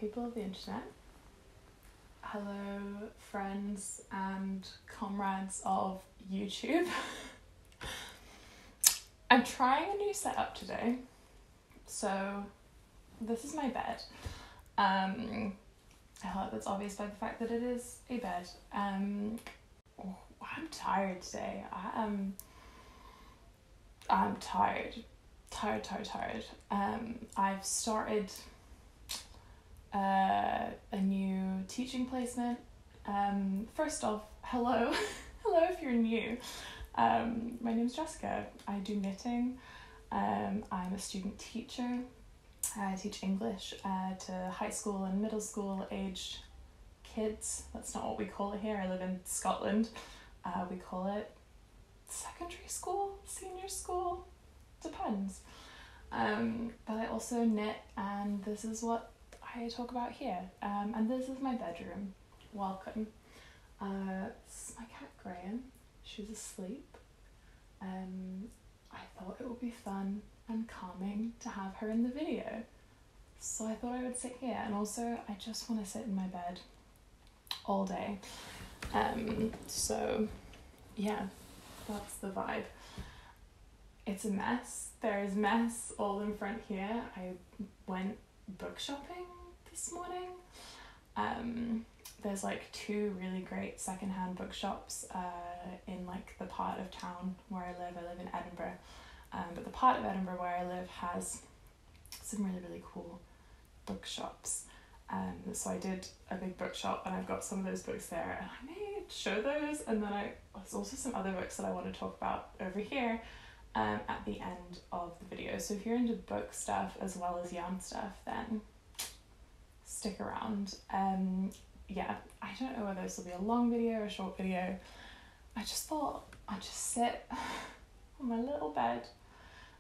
people of the internet. Hello, friends and comrades of YouTube. I'm trying a new setup today. So, this is my bed. I hope that's obvious by the fact that it is a bed. I'm tired today. I'm tired. I've started a new teaching placement. First off, hello if you're new. My name's Jessica. I do knitting. I'm a student teacher. I teach English to high school and middle school aged kids. That's not what we call it here. I live in Scotland. We call it secondary school, senior school, depends. But I also knit, and this is what I talk about here. And this is my bedroom. Welcome. This is my cat Graham. She's asleep. I thought it would be fun and calming to have her in the video. So I thought I would sit here, and also I just want to sit in my bed all day. So yeah, that's the vibe. It's a mess. There is mess all in front here. I went book shopping this morning. There's like two really great secondhand bookshops in like the part of town where I live. I live in Edinburgh. But the part of Edinburgh where I live has some really, really cool bookshops. So I did a big bookshop, and I've got some of those books there, and I may show those, and then there's also some other books that I want to talk about over here at the end of the video. So if you're into book stuff as well as yarn stuff, then stick around. Yeah, I don't know whether this will be a long video or a short video. I just thought I'd just sit on my little bed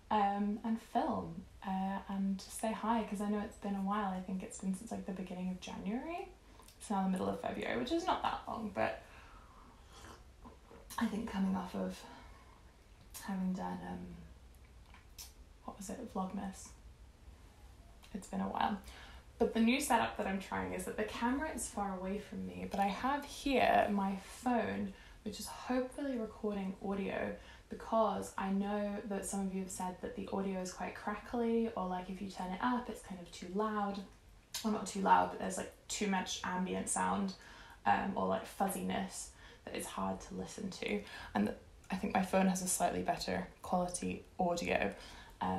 and film and say hi, because I know it's been a while. I think it's been since like the beginning of January. It's now the middle of February, which is not that long, but I think coming off of having done Vlogmas, it's been a while. But the new setup that I'm trying is that the camera is far away from me, but I have here my phone, which is hopefully recording audio, because I know that some of you have said that the audio is quite crackly, or like if you turn it up it's kind of too loud. Well, not too loud, but there's like too much ambient sound or like fuzziness that is hard to listen to. And I think my phone has a slightly better quality audio.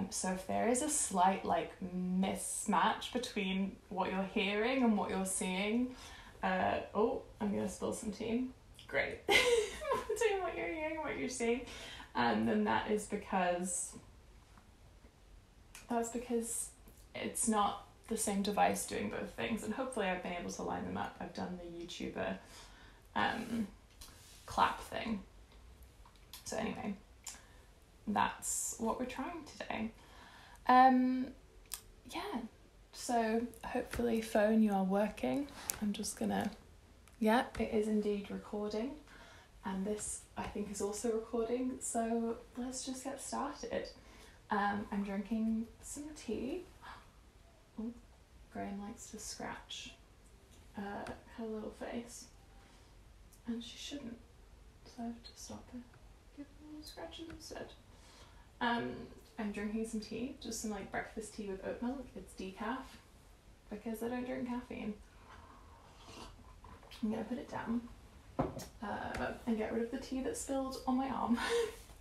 So if there is a slight like mismatch between what you're hearing and what you're seeing, I'm gonna spill some tea. Great. Between what you're hearing and what you're seeing, then that's because it's not the same device doing both things, and hopefully I've been able to line them up. I've done the YouTuber clap thing. So anyway, that's what we're trying today. Yeah, so hopefully phone, you are working. I'm just gonna, yeah, it is indeed recording, and this I think is also recording, so let's just get started. I'm drinking some tea. Oh, Graham likes to scratch her little face, and she shouldn't, so I have to stop her. Give her little scratches instead. I'm drinking some tea, just some like breakfast tea with oat milk. It's decaf because I don't drink caffeine. I'm gonna put it down and get rid of the tea that spilled on my arm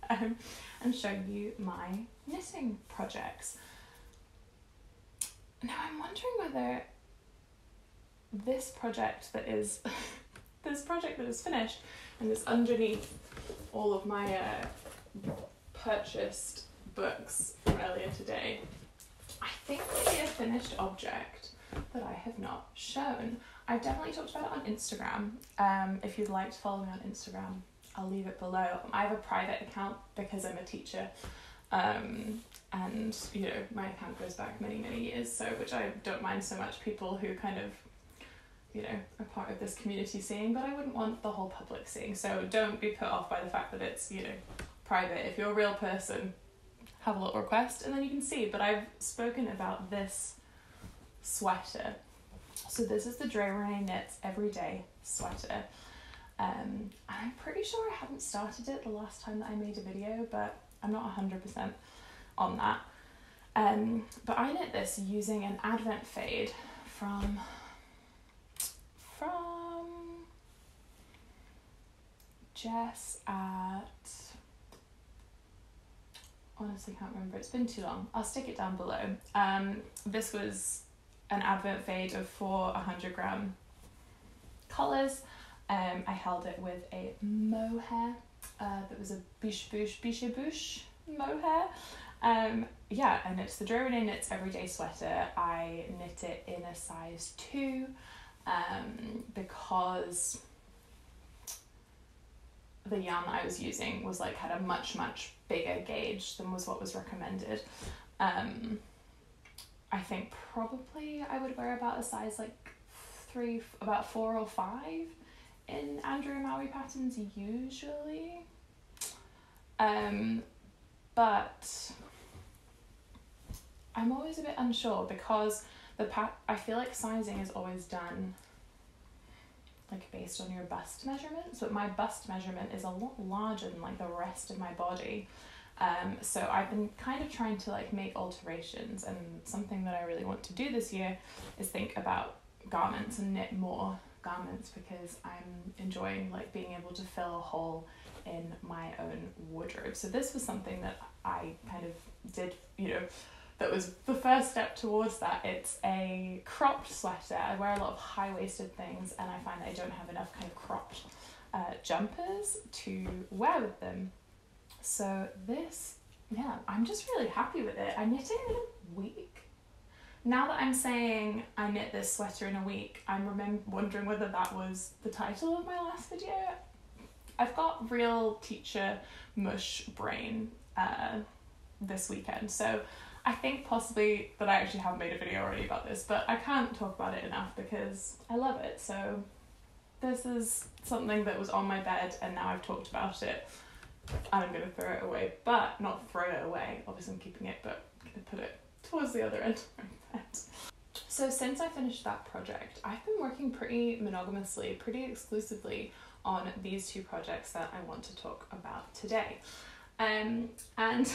and show you my knitting projects. Now I'm wondering whether this project that is finished and is underneath all of my purchased books from earlier today, I think maybe a finished object that I have not shown. I've definitely talked about it on Instagram. If you'd like to follow me on Instagram, I'll leave it below. I have a private account because I'm a teacher, and you know, my account goes back many years, so which I don't mind so much people who kind of, you know, are part of this community seeing, but I wouldn't want the whole public seeing, so don't be put off by the fact that it's, you know, private. If you're a real person, have a little request and then you can see. But I've spoken about this sweater So this is the ravelry Knits Everyday Sweater. I'm pretty sure I hadn't started it the last time that I made a video, but I'm not 100% on that. But I knit this using an Advent fade from Jess at, honestly can't remember, it's been too long. I'll stick it down below. This was an Advent fade of 4 100-gram colours. I held it with a mohair that was a biche bouche mohair. Yeah, and it's the ravelry Knits Everyday Sweater. I knit it in a size 2 because the yarn that I was using was like had a much bigger gauge than was what was recommended. I think probably I would wear about a size like 3, about 4 or 5 in Andrea Maui patterns usually. But I'm always a bit unsure because I feel like sizing is always done like based on your bust measurements, but my bust measurement is a lot larger than like the rest of my body. So I've been kind of trying to like make alterations, and something that I really want to do this year is think about garments and knit more garments, because I'm enjoying like being able to fill a hole in my own wardrobe. So this was something that I kind of did, that was the first step towards that. It's a cropped sweater. I wear a lot of high-waisted things, and I find that I don't have enough kind of cropped jumpers to wear with them. So this, yeah, I'm just really happy with it. I knit it in a week. Now that I'm saying I knit this sweater in a week, I'm wondering whether that was the title of my last video. I've got real teacher mush brain this weekend, so I think possibly that I actually have made a video already about this, but I can't talk about it enough because I love it. So this is something that was on my bed, and now I've talked about it, and I'm going to throw it away, but not throw it away. Obviously I'm keeping it, but I'm going to put it towards the other end of my bed. So since I finished that project, I've been working pretty monogamously, pretty exclusively on these 2 projects that I want to talk about today. And I'm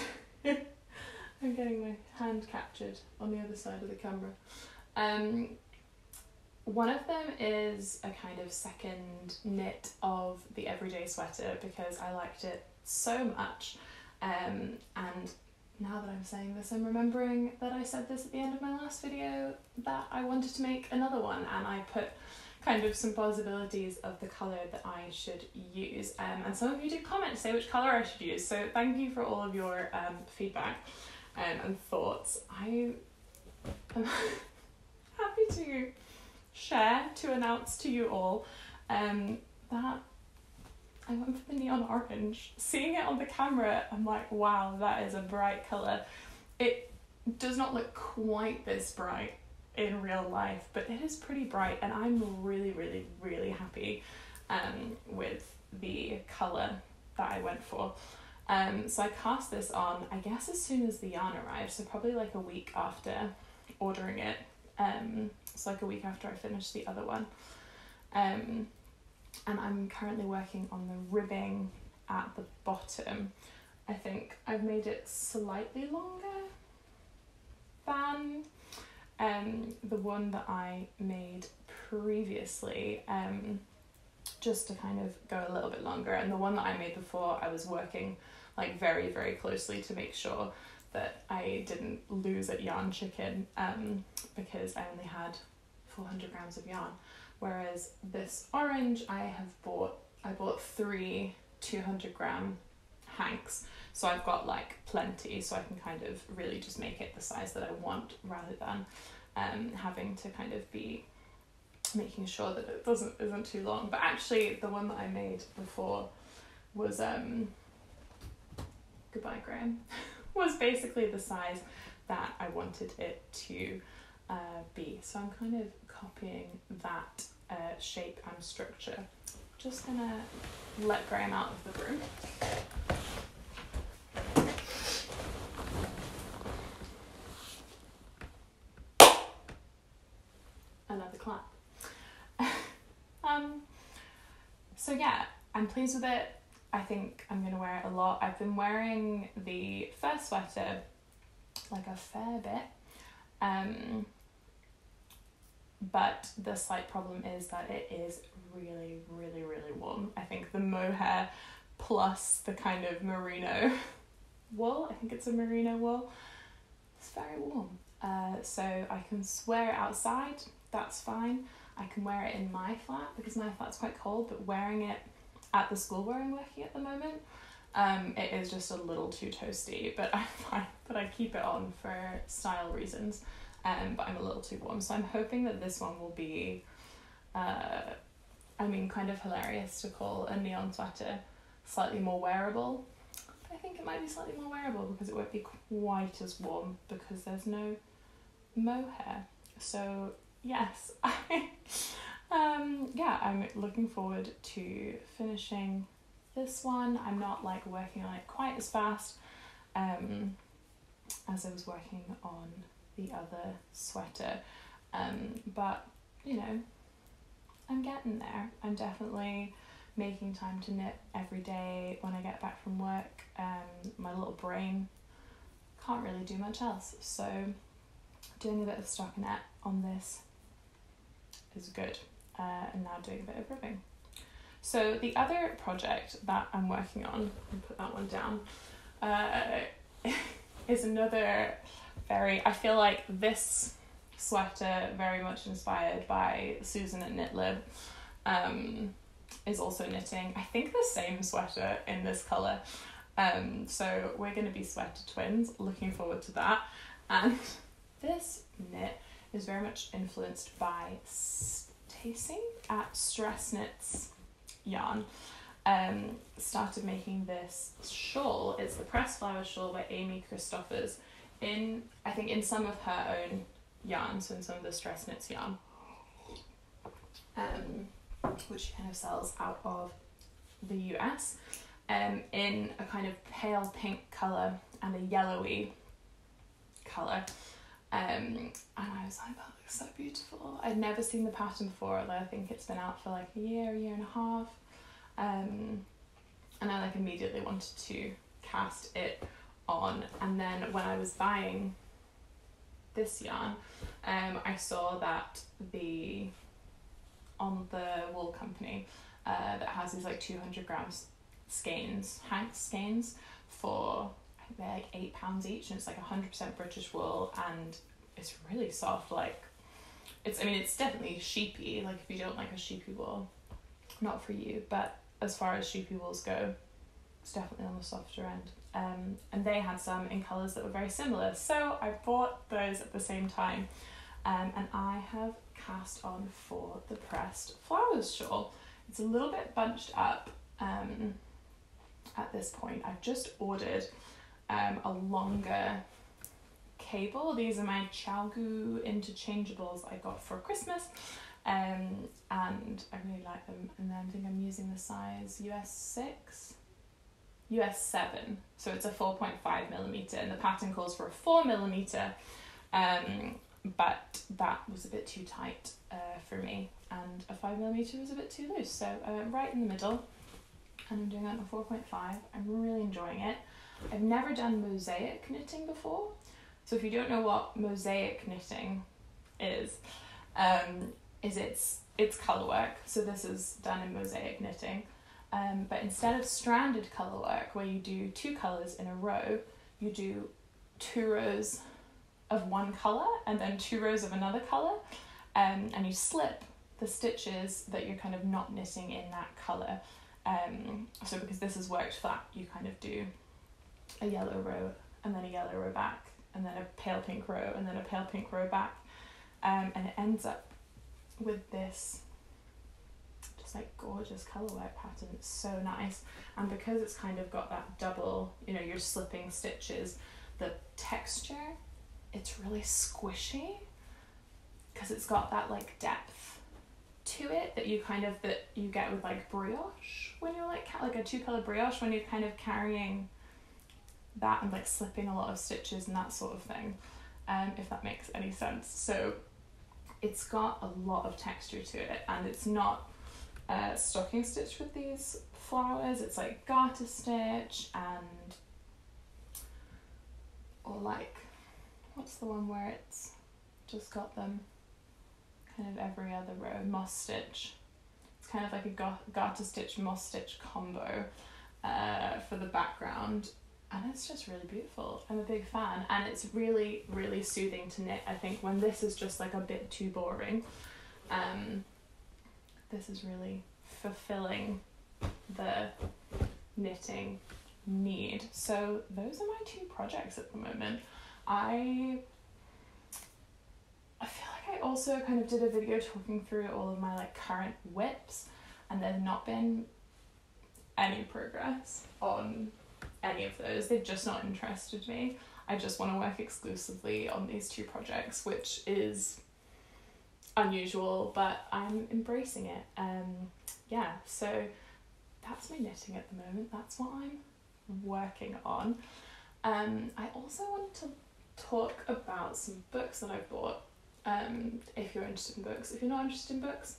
getting my hand captured on the other side of the camera. One of them is a kind of second knit of the everyday sweater because I liked it so much. And now that I'm saying this, I'm remembering that I said this at the end of my last video, that I wanted to make another one, and I put kind of some possibilities of the colour that I should use. And some of you did comment to say which colour I should use, so thank you for all of your feedback and thoughts. I am happy to share, to announce to you all that I went for the neon orange. Seeing it on the camera, I'm like, wow, that is a bright colour. It does not look quite this bright in real life, but it is pretty bright, and I'm really happy with the colour that I went for. So I cast this on, I guess, as soon as the yarn arrived, so probably like a week after ordering it. So like a week after I finished the other one. And I'm currently working on the ribbing at the bottom. I think I've made it slightly longer than the one that I made previously, just to kind of go a little bit longer. And the one that I made before, I was working like very closely to make sure that I didn't lose at yarn chicken, because I only had 400 grams of yarn. Whereas this orange, I bought 3 200-gram hanks, so I've got like plenty, so I can kind of really just make it the size that I want, rather than having to kind of be making sure that it isn't too long. But actually the one that I made before was goodbye Graham was basically the size that I wanted it to be. So I'm kind of copying that shape and structure. Just gonna let Graham out of the room. Another client. I'm pleased with it. I think I'm going to wear it a lot. I've been wearing the first sweater like a fair bit, but the slight problem is that it is really, really, really warm. I think the mohair plus the kind of merino wool, I think it's a merino wool, it's very warm. So I can wear it outside, that's fine. I can wear it in my flat because my flat's quite cold, but wearing it at the school where I'm working at the moment, it is just a little too toasty, but I find that I keep it on for style reasons, but I'm a little too warm. So I'm hoping that this one will be, kind of hilarious to call a neon sweater slightly more wearable. I think it might be slightly more wearable because it won't be quite as warm because there's no mohair. So yes, I'm looking forward to finishing this one. I'm not like working on it quite as fast as I was working on the other sweater, but you know, I'm getting there. I'm definitely making time to knit every day when I get back from work. My little brain can't really do much else, so doing a bit of stockinette on this is good, and now doing a bit of ribbing. So the other project that I'm working on, and put that one down, is another I feel like this sweater, very much inspired by Susan at KnitLib, is also knitting, I think, the same sweater in this colour. So we're going to be sweater twins, looking forward to that. And this knit is very much influenced by Stacey at Stress Knits yarn. Started making this shawl. It's the Pressed Flower shawl by Amy Christophers in some of her own yarn, so in some of the Stress Knits yarn, which she kind of sells out of the US, in a kind of pale pink colour and a yellowy colour. And I was like, that looks so beautiful. I'd never seen the pattern before, although I think it's been out for like a year and a half. And I like immediately wanted to cast it on. And then when I was buying this yarn, I saw that on the wool company that has these like 200 grams skeins, Hanks skeins, for I think they're like £8 each, and it's like 100% British wool, and it's really soft. Like it's definitely sheepy. Like if you don't like a sheepy wool, not for you. But as far as sheepy wools go, it's definitely on the softer end. And they had some in colours that were very similar, so I bought those at the same time, and I have cast on for the Pressed Flowers shawl. It's a little bit bunched up at this point. I've just ordered a longer cable. These are my Chalgu interchangeables I got for Christmas, and I really like them. And then I think I'm using the size US 7, so it's a 4.5mm, and the pattern calls for a 4mm, but that was a bit too tight for me, and a 5mm was a bit too loose, so I went right in the middle, and I'm doing that in a 4.5. I'm really enjoying it. I've never done mosaic knitting before, so if you don't know what mosaic knitting is it's colour work. So this is done in mosaic knitting. But instead of stranded colour work, where you do 2 colours in a row, you do 2 rows of one colour and then 2 rows of another colour, and you slip the stitches that you're kind of not knitting in that colour. So because this is worked flat, you kind of do a yellow row and then a yellow row back, and then a pale pink row and then a pale pink row back, and it ends up with this like gorgeous colorwork pattern. It's so nice, and because it's kind of got that double, you're slipping stitches, the texture, it's really squishy because it's got that like depth to it that you get with like brioche when you're like a 2-color brioche, when you're kind of carrying that and like slipping a lot of stitches and that sort of thing, if that makes any sense. So it's got a lot of texture to it, and it's not stocking stitch with these flowers. It's like garter stitch and, or like, what's the one where it's just got them kind of every other row, moss stitch. It's kind of like a garter stitch moss stitch combo for the background, and it's just really beautiful. I'm a big fan, and it's really, really soothing to knit. I think when this is just like a bit too boring, this is really fulfilling the knitting need. So those are my 2 projects at the moment. I feel like I also kind of did a video talking through all of my like current whips, and there's not been any progress on any of those. They've just not interested me. I just want to work exclusively on these 2 projects, which is unusual, but I'm embracing it. Yeah, so that's my knitting at the moment. That's what I'm working on. I also wanted to talk about some books that I've bought. If you're interested in books. If you're not interested in books,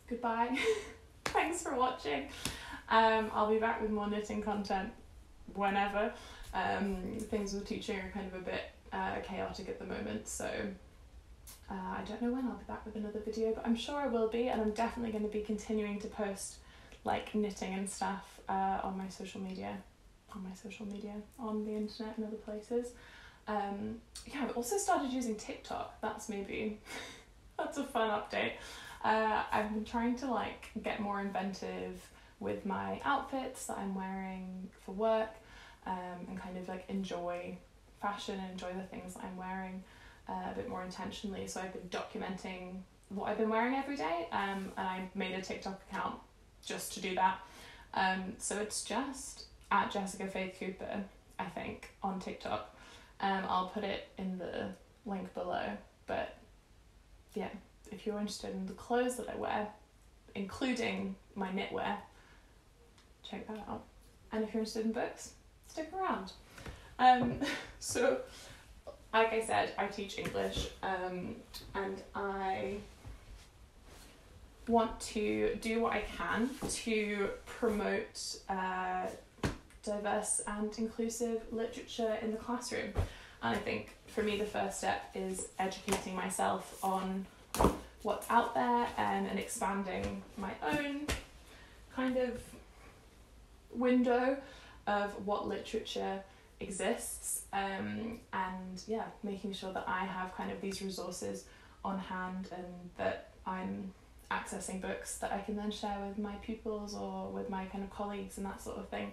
goodbye. Thanks for watching. I'll be back with more knitting content whenever. Things with teaching are kind of a bit chaotic at the moment, so I don't know when I'll be back with another video, but I'm sure I will be, and I'm definitely going to be continuing to post like knitting and stuff on my social media, on the internet and other places. Yeah, I've also started using TikTok. That's a fun update. I've been trying to like get more inventive with my outfits that I'm wearing for work, and kind of like enjoy fashion and enjoy the things that I'm wearing a bit more intentionally. So I've been documenting what I've been wearing every day, and I made a TikTok account just to do that. So it's just at Jessica Faith Cooper, I think, on TikTok. I'll put it in the link below, but yeah, if you're interested in the clothes that I wear, including my knitwear, check that out. And if you're interested in books, stick around. So like I said, I teach English, and I want to do what I can to promote diverse and inclusive literature in the classroom. And I think for me the first step is educating myself on what's out there, and expanding my own kind of window of what literature exists, and yeah, making sure that I have kind of these resources on hand, and that I'm accessing books that I can then share with my pupils or with my kind of colleagues and that sort of thing,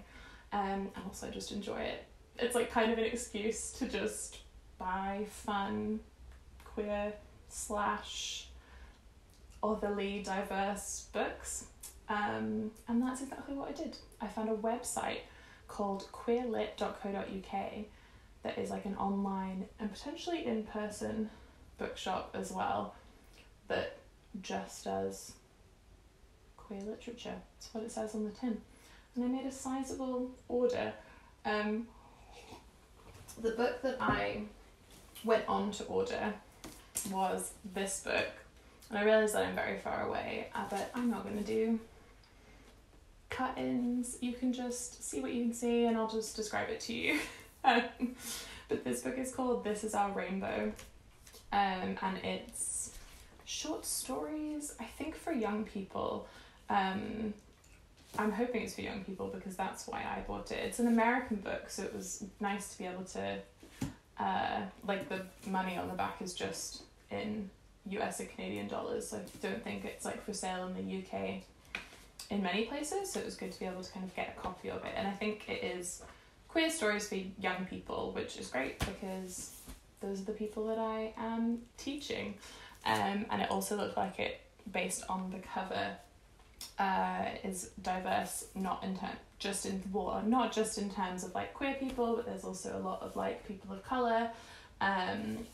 and also just enjoy it. It's like kind of an excuse to just buy fun, queer / otherly diverse books, and that's exactly what I did. I found a website called queerlit.co.uk that is like an online and potentially in-person bookshop as well, that just does queer literature. That's what it says on the tin. And I made a sizable order. The book that I went on to order was this book, and I realised that I'm very far away, but I'm not going to do cut-ins. You can just see what you can see, and I'll just describe it to you. But this book is called This Is Our Rainbow, and it's short stories, I think, for young people. I'm hoping it's for young people because that's why I bought it. It's an American book, so it was nice to be able to, like, the money on the back is just in US and Canadian dollars, so I don't think it's like for sale in the UK in many places, so it was good to be able to kind of get a copy of it. And I think it is queer stories for young people, which is great because those are the people that I am teaching. And it also looked like it, based on the cover, is diverse, not just in terms of like queer people, but there's also a lot of like people of colour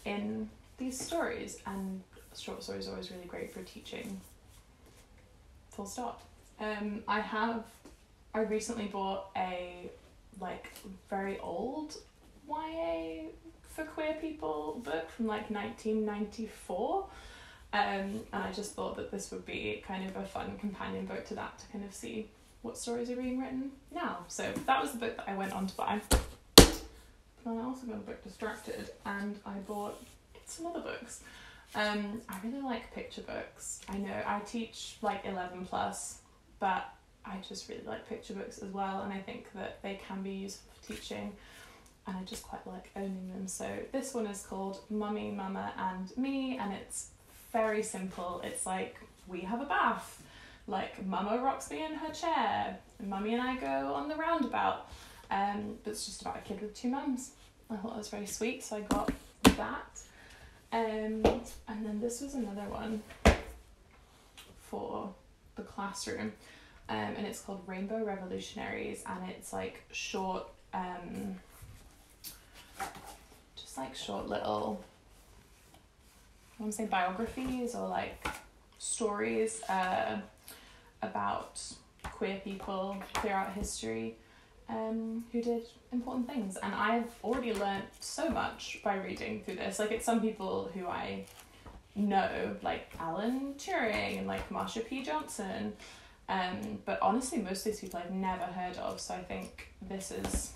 in these stories, and short stories are always really great for teaching, full stop. I recently bought a like very old YA for queer people book from like 1994, And I just thought that this would be kind of a fun companion book to that, to kind of see what stories are being written now. So that was the book that I went on to buy. But then I also got a book distracted, and I bought some other books. I really like picture books. I know I teach like 11 plus, but I just really like picture books as well, and I think that they can be useful for teaching, and I just quite like owning them. So this one is called Mummy, Mama and Me, and it's very simple. It's like, we have a bath, like Mama rocks me in her chair, and Mummy and I go on the roundabout, but it's just about a kid with 2 mums. I thought it was very sweet, so I got that. And then this was another one for the classroom, and it's called Rainbow Revolutionaries, and it's like short, just like short little, I want to say biographies or like stories about queer people throughout history, who did important things. And I've already learnt so much by reading through this. Like, it's some people who I know, like Alan Turing and like Marsha P. Johnson, but honestly most of these people I've never heard of, so I think this is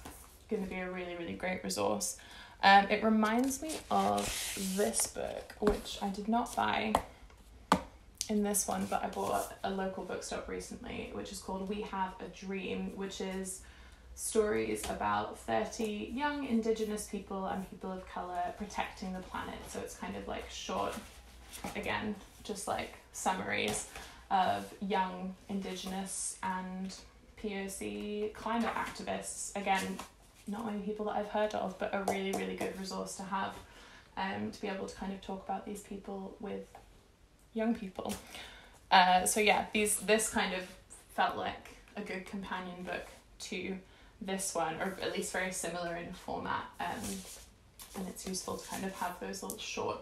going to be a really, really great resource. It reminds me of this book, which I did not buy in this one, but I bought at a local bookstop recently, which is called We Have a Dream, which is stories about 30 young Indigenous people and people of colour protecting the planet. So it's kind of like short, again, just like summaries of young Indigenous and POC climate activists. Again, not many people that I've heard of, but a really, really good resource to have, to be able to kind of talk about these people with young people. So yeah, this kind of felt like a good companion book to this one, or at least very similar in format, and it's useful to kind of have those little short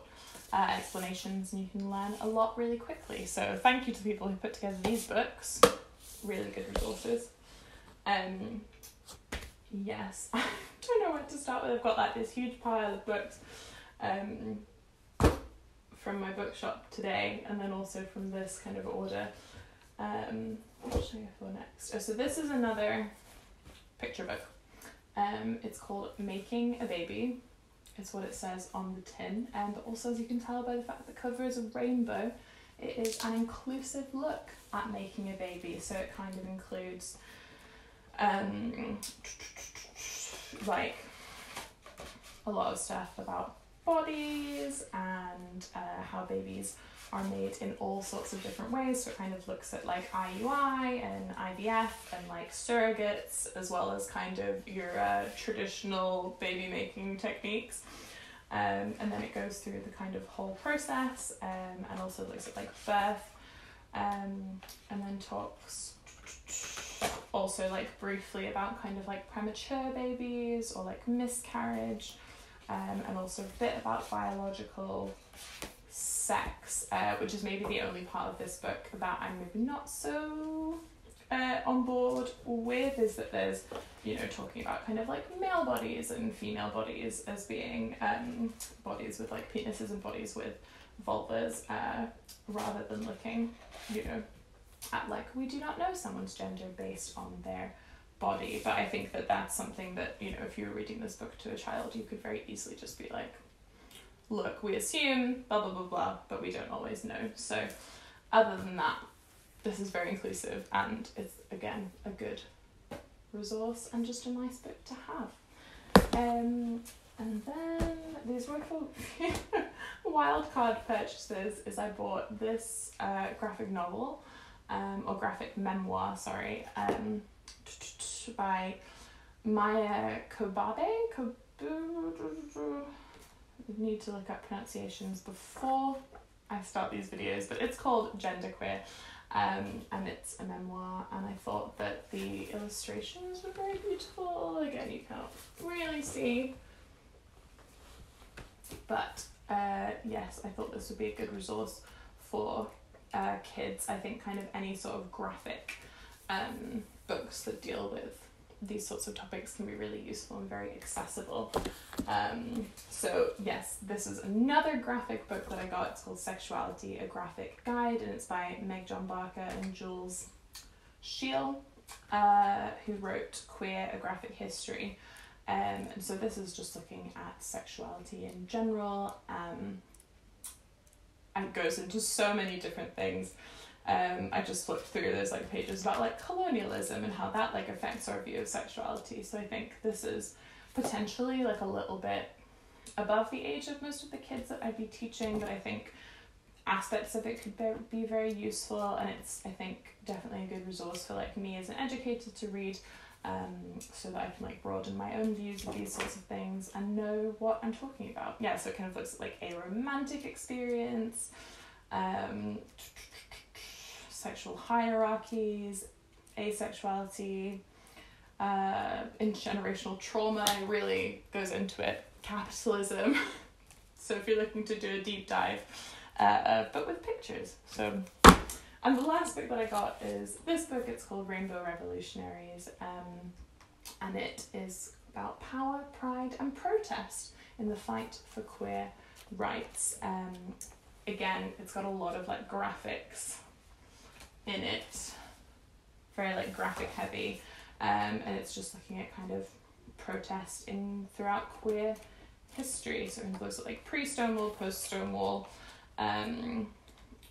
explanations, and you can learn a lot really quickly. So thank you to people who put together these books. Really good resources. Yes, I don't know where to start with. I've got like this huge pile of books from my bookshop today, and then also from this kind of order. What should I go for next? Oh, so this is another picture book. It's called Making a Baby. It's what it says on the tin, but also, as you can tell by the fact that the cover is a rainbow, it is an inclusive look at making a baby. So it kind of includes like a lot of stuff about bodies and how babies are made in all sorts of different ways. So it kind of looks at like IUI and IVF and like surrogates, as well as kind of your traditional baby making techniques. And then it goes through the kind of whole process, and also looks at like birth, and then talks also like briefly about kind of like premature babies or like miscarriage, and also a bit about biological sex, which is maybe the only part of this book that I'm maybe not so on board with, is that there's, you know, talking about kind of like male bodies and female bodies as being bodies with like penises and bodies with vulvas, rather than looking, you know, at like, we do not know someone's gender based on their body. But I think that that's something that, you know, if you were reading this book to a child, you could very easily just be like, look, we assume blah blah blah blah, but we don't always know. So other than that, this is very inclusive, and it's again a good resource and just a nice book to have. And then these were for wildcard purchases. Is I bought this graphic novel, or graphic memoir, sorry, by Maya Kobabe. I need to look up pronunciations before I start these videos, but it's called Genderqueer, and it's a memoir, and I thought that the illustrations were very beautiful. Again, you can't really see, but yes, I thought this would be a good resource for kids. I think kind of any sort of graphic books that deal with these sorts of topics can be really useful and very accessible. So yes, this is another graphic book that I got. It's called Sexuality, A Graphic Guide, and it's by Meg John Barker and Jules Scheel, who wrote Queer, A Graphic History. And so this is just looking at sexuality in general, and it goes into so many different things. I just flipped through those like pages about like colonialism and how that like affects our view of sexuality. So I think this is potentially like a little bit above the age of most of the kids that I'd be teaching, but I think aspects of it could be very useful, and it's, I think, definitely a good resource for like me as an educator to read, so that I can like broaden my own views of these sorts of things and know what I'm talking about. Yeah, so it kind of looks like a romantic experience, sexual hierarchies, asexuality, intergenerational trauma. It really goes into it. Capitalism. So if you're looking to do a deep dive, but with pictures. So, and the last book that I got is this book. It's called Rainbow Revolutionaries, and it is about power, pride, and protest in the fight for queer rights. Again, it's got a lot of like graphics in it, very like graphic heavy, and it's just looking at kind of protest throughout queer history. So it looks at like pre-Stonewall, post-Stonewall,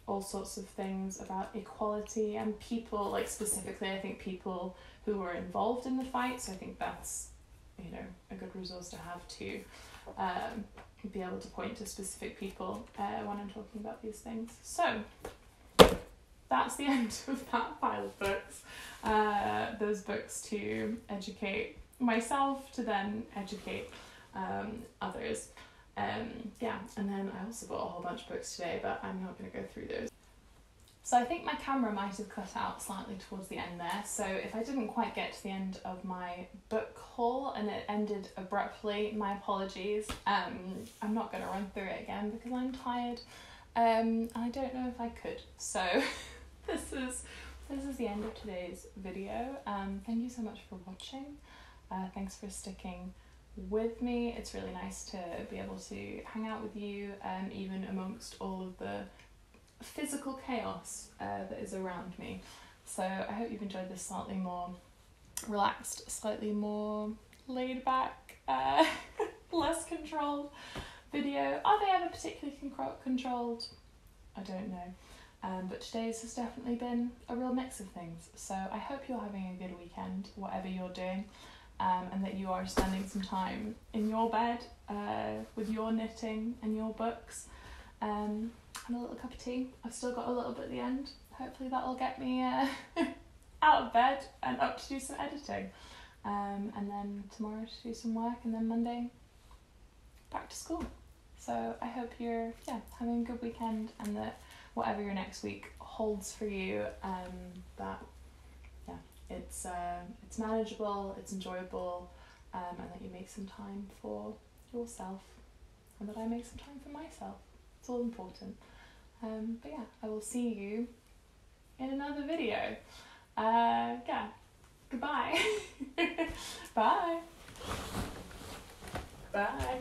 all sorts of things about equality and people, like specifically I think people who were involved in the fight. So I think that's, you know, a good resource to have to be able to point to specific people when I'm talking about these things. So that's the end of that pile of books. Those books to educate myself, to then educate others. Yeah, and then I also bought a whole bunch of books today, but I'm not going to go through those. So I think my camera might have cut out slightly towards the end there, so if I didn't quite get to the end of my book haul and it ended abruptly, my apologies. I'm not going to run through it again because I'm tired, and I don't know if I could. So this is the end of today's video. Thank you so much for watching. Thanks for sticking with me. It's really nice to be able to hang out with you, even amongst all of the physical chaos that is around me. So I hope you've enjoyed this slightly more relaxed, slightly more laid back, less controlled video. Are they ever particularly controlled? I don't know. But today's has definitely been a real mix of things. So I hope you're having a good weekend, whatever you're doing. And that you are spending some time in your bed with your knitting and your books, and a little cup of tea. I've still got a little bit at the end. Hopefully that'll get me out of bed and up to do some editing. And then tomorrow to do some work, and then Monday back to school. So I hope you're having a good weekend, and that whatever your next week holds for you, that it's manageable, it's enjoyable, and that you make some time for yourself, and that I make some time for myself. It's all important. But yeah, I will see you in another video. Goodbye. Bye. Bye.